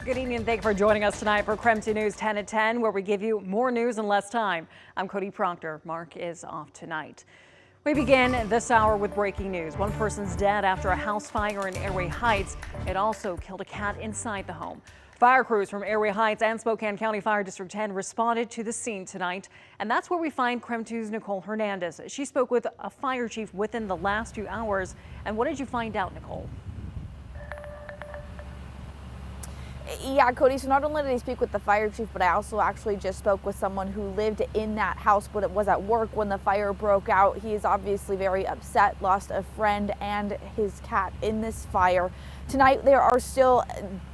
Good evening and thank you for joining us tonight for KREM 2 News 10 at 10, where we give you more news in less time. I'm Cody Proctor. Mark is off tonight. We begin this hour with breaking news. One person's dead after a house fire in Airway Heights. It also killed a cat inside the home. Fire crews from Airway Heights and Spokane County Fire District 10 responded to the scene tonight. And that's where we find KREM 2's Nicole Hernandez. She spoke with a fire chief within the last few hours. And what did you find out, Nicole? Yeah, Cody, so not only did I speak with the fire chief, but I also actually just spoke with someone who lived in that house, but it was at work when the fire broke out. He is obviously very upset, lost a friend and his cat in this fire. Tonight, there are still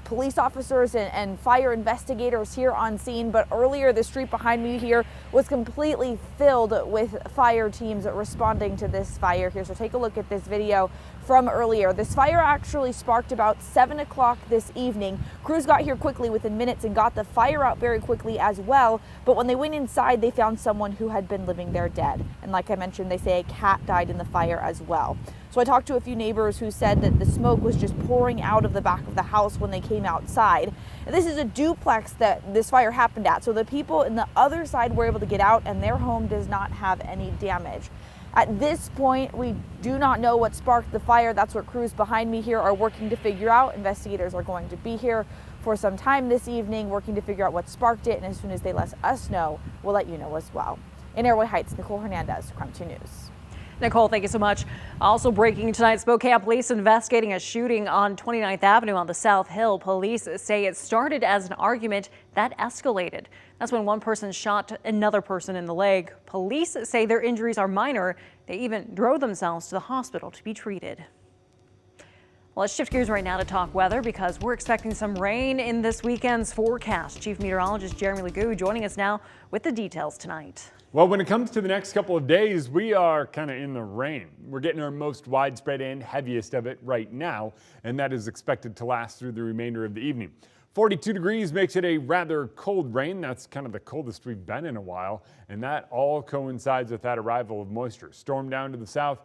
police officers and fire investigators here on scene, but earlier the street behind me here was completely filled with fire teams responding to this fire here. So take a look at this video from earlier. This fire actually sparked about 7 o'clock this evening. Crews got here quickly within minutes and got the fire out very quickly as well. But when they went inside, they found someone who had been living there dead. And like I mentioned, they say a cat died in the fire as well. So I talked to a few neighbors who said that the smoke was just pouring out of the back of the house when they came outside. And this is a duplex that this fire happened at. So the people in the other side were able to get out and their home does not have any damage. At this point, we do not know what sparked the fire. That's what crews behind me here are working to figure out. Investigators are going to be here for some time this evening working to figure out what sparked it. And as soon as they let us know, we'll let you know as well. In Airway Heights, Nicole Hernandez, KREM 2 News. Nicole, thank you so much. Also breaking tonight, Spokane police investigating a shooting on 29th Avenue on the South Hill. Police say it started as an argument that escalated. That's when one person shot another person in the leg. Police say their injuries are minor. They even drove themselves to the hospital to be treated. Well, let's shift gears right now to talk weather because we're expecting some rain in this weekend's forecast. Chief Meteorologist Jeremy Legoo joining us now with the details tonight. Well, when it comes to the next couple of days, we are kind of in the rain. We're getting our most widespread and heaviest of it right now, and that is expected to last through the remainder of the evening. 42 degrees makes it a rather cold rain. That's kind of the coldest we've been in a while, and that all coincides with that arrival of moisture. Storm down to the south,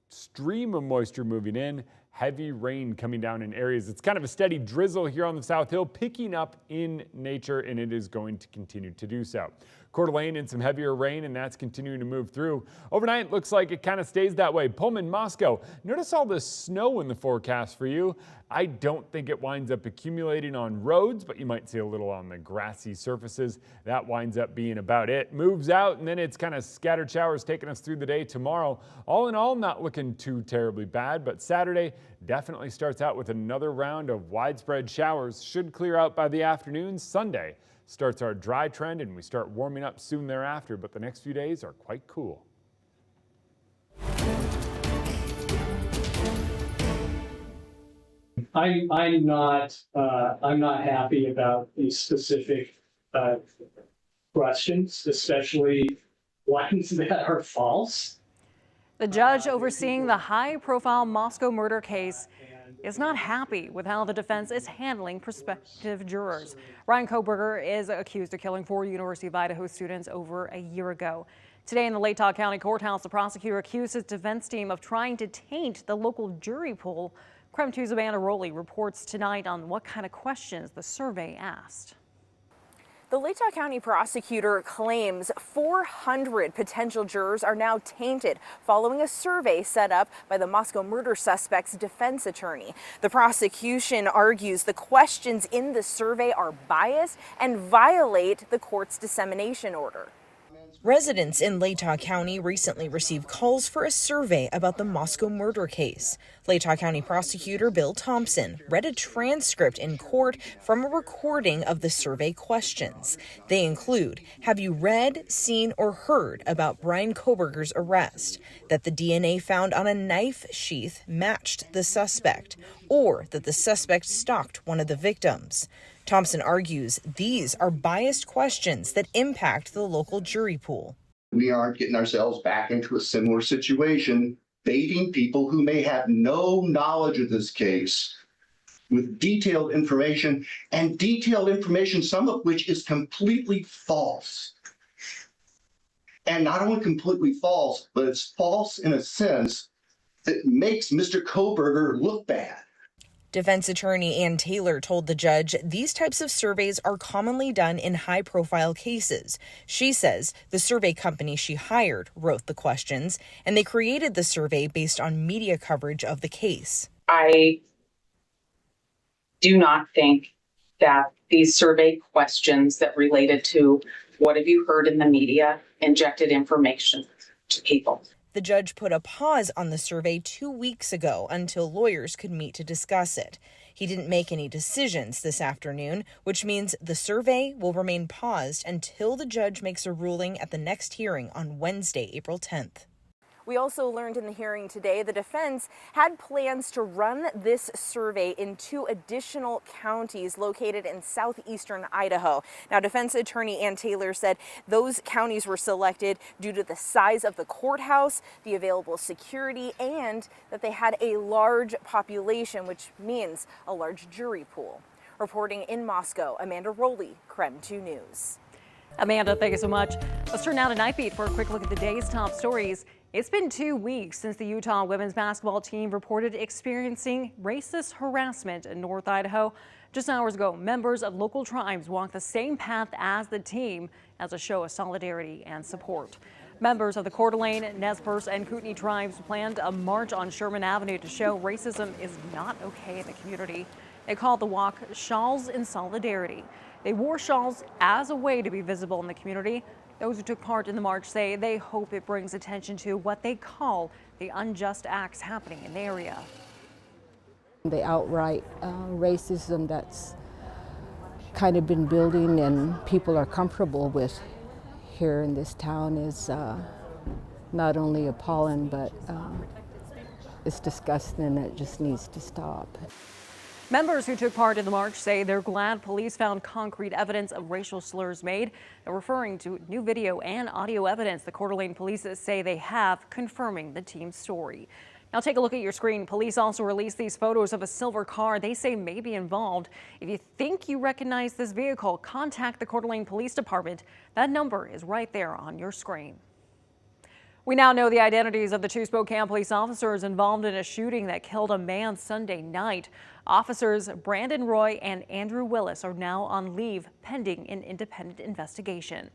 stream of moisture moving in, heavy rain coming down in areas. It's kind of a steady drizzle here on the South Hill, picking up in nature, and it is going to continue to do so. Coeur d'Alene in some heavier rain, and that's continuing to move through. Overnight, looks like it kind of stays that way. Pullman, Moscow, notice all the snow in the forecast for you. I don't think it winds up accumulating on roads, but you might see a little on the grassy surfaces. That winds up being about it. Moves out, and then it's kind of scattered showers taking us through the day tomorrow. All in all, not looking too terribly bad, but Saturday definitely starts out with another round of widespread showers. Should clear out by the afternoon. Sunday starts our dry trend, and we start warming up soon thereafter, but the next few days are quite cool. I'm not happy about these specific questions, especially ones that are false. The judge overseeing the high-profile Moscow murder case is not happy with how the defense is handling prospective jurors. Bryan Kohberger is accused of killing 4 University of Idaho students over a year ago. Today in the Latah County Courthouse, the prosecutor accused his defense team of trying to taint the local jury pool. KREM 2's Amanda Rowley reports tonight on what kind of questions the survey asked. The Latah County prosecutor claims 400 potential jurors are now tainted following a survey set up by the Moscow murder suspect's defense attorney. The prosecution argues the questions in the survey are biased and violate the court's dissemination order. Residents in Latah County recently received calls for a survey about the Moscow murder case. Latah County prosecutor Bill Thompson read a transcript in court from a recording of the survey questions. They include, have you read, seen, or heard about Bryan Kohberger's arrest, that the DNA found on a knife sheath matched the suspect, or that the suspect stalked one of the victims. Thompson argues these are biased questions that impact the local jury pool. We aren't getting ourselves back into a similar situation, baiting people who may have no knowledge of this case with detailed information, and detailed information, some of which is completely false. And not only completely false, but it's false in a sense that makes Mr. Kohberger look bad. Defense attorney Ann Taylor told the judge these types of surveys are commonly done in high-profile cases. She says the survey company she hired wrote the questions, and they created the survey based on media coverage of the case. I do not think that these survey questions that related to what have you heard in the media injected information to people. The judge put a pause on the survey 2 weeks ago until lawyers could meet to discuss it. He didn't make any decisions this afternoon, which means the survey will remain paused until the judge makes a ruling at the next hearing on Wednesday, April 10th. We also learned in the hearing today the defense had plans to run this survey in 2 additional counties located in southeastern Idaho. Now, defense attorney Ann Taylor said those counties were selected due to the size of the courthouse, the available security, and that they had a large population, which means a large jury pool. Reporting in Moscow, Amanda Rowley, KREM 2 News. Amanda, thank you so much. Let's turn now to Nightbeat for a quick look at the day's top stories. It's been 2 weeks since the Utah women's basketball team reported experiencing racist harassment in North Idaho. Just hours ago, members of local tribes walked the same path as the team as a show of solidarity and support. Members of the Coeur d'Alene, Nez Perce, and Kootenai tribes planned a march on Sherman Avenue to show racism is not okay in the community. They called the walk Shawls in Solidarity. They wore shawls as a way to be visible in the community. Those who took part in the march say they hope it brings attention to what they call the unjust acts happening in the area. The outright racism that's kind of been building and people are comfortable with here in this town is not only appalling, but it's disgusting and it just needs to stop. Members who took part in the march say they're glad police found concrete evidence of racial slurs made. They're referring to new video and audio evidence the Coeur d'Alene police say they have confirming the team's story. Now take a look at your screen. Police also released these photos of a silver car they say may be involved. If you think you recognize this vehicle, contact the Coeur d'Alene Police Department. That number is right there on your screen. We now know the identities of the 2 Spokane police officers involved in a shooting that killed a man Sunday night. Officers Brandon Roy and Andrew Willis are now on leave pending an independent investigation.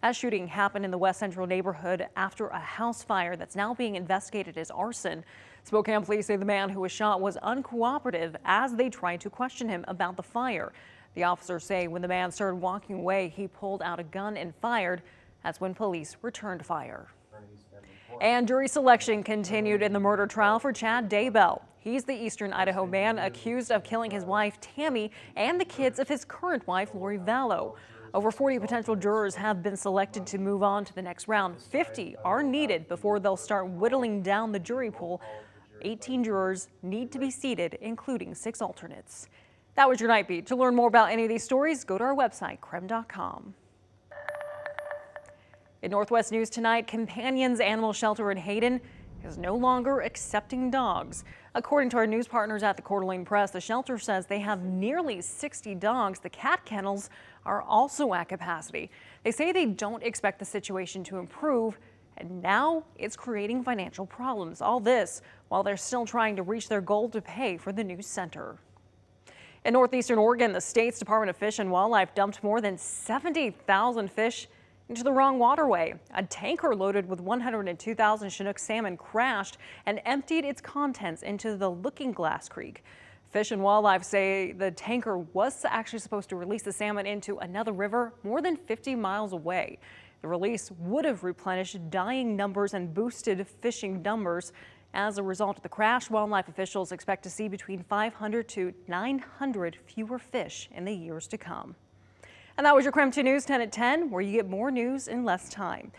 That shooting happened in the West Central neighborhood after a house fire that's now being investigated as arson. Spokane police say the man who was shot was uncooperative as they tried to question him about the fire. The officers say when the man started walking away, he pulled out a gun and fired. That's when police returned fire. And jury selection continued in the murder trial for Chad Daybell. He's the Eastern Idaho man accused of killing his wife, Tammy, and the kids of his current wife, Lori Vallow. Over 40 potential jurors have been selected to move on to the next round. 50 are needed before they'll start whittling down the jury pool. 18 jurors need to be seated, including 6 alternates. That was your Nightbeat. To learn more about any of these stories, go to our website, KREM.com. In Northwest News tonight, Companions Animal Shelter in Hayden is no longer accepting dogs. According to our news partners at the Coeur d'Alene Press, the shelter says they have nearly 60 dogs. The cat kennels are also at capacity. They say they don't expect the situation to improve, and now it's creating financial problems. All this while they're still trying to reach their goal to pay for the new center. In northeastern Oregon, the state's Department of Fish and Wildlife dumped more than 70,000 fish into the wrong waterway. A tanker loaded with 102,000 Chinook salmon crashed and emptied its contents into the Looking Glass Creek. Fish and Wildlife say the tanker was actually supposed to release the salmon into another river more than 50 miles away. The release would have replenished dying numbers and boosted fishing numbers. As a result of the crash, wildlife officials expect to see between 500 to 900 fewer fish in the years to come. And that was your KREM 2 News 10 at 10, where you get more news in less time.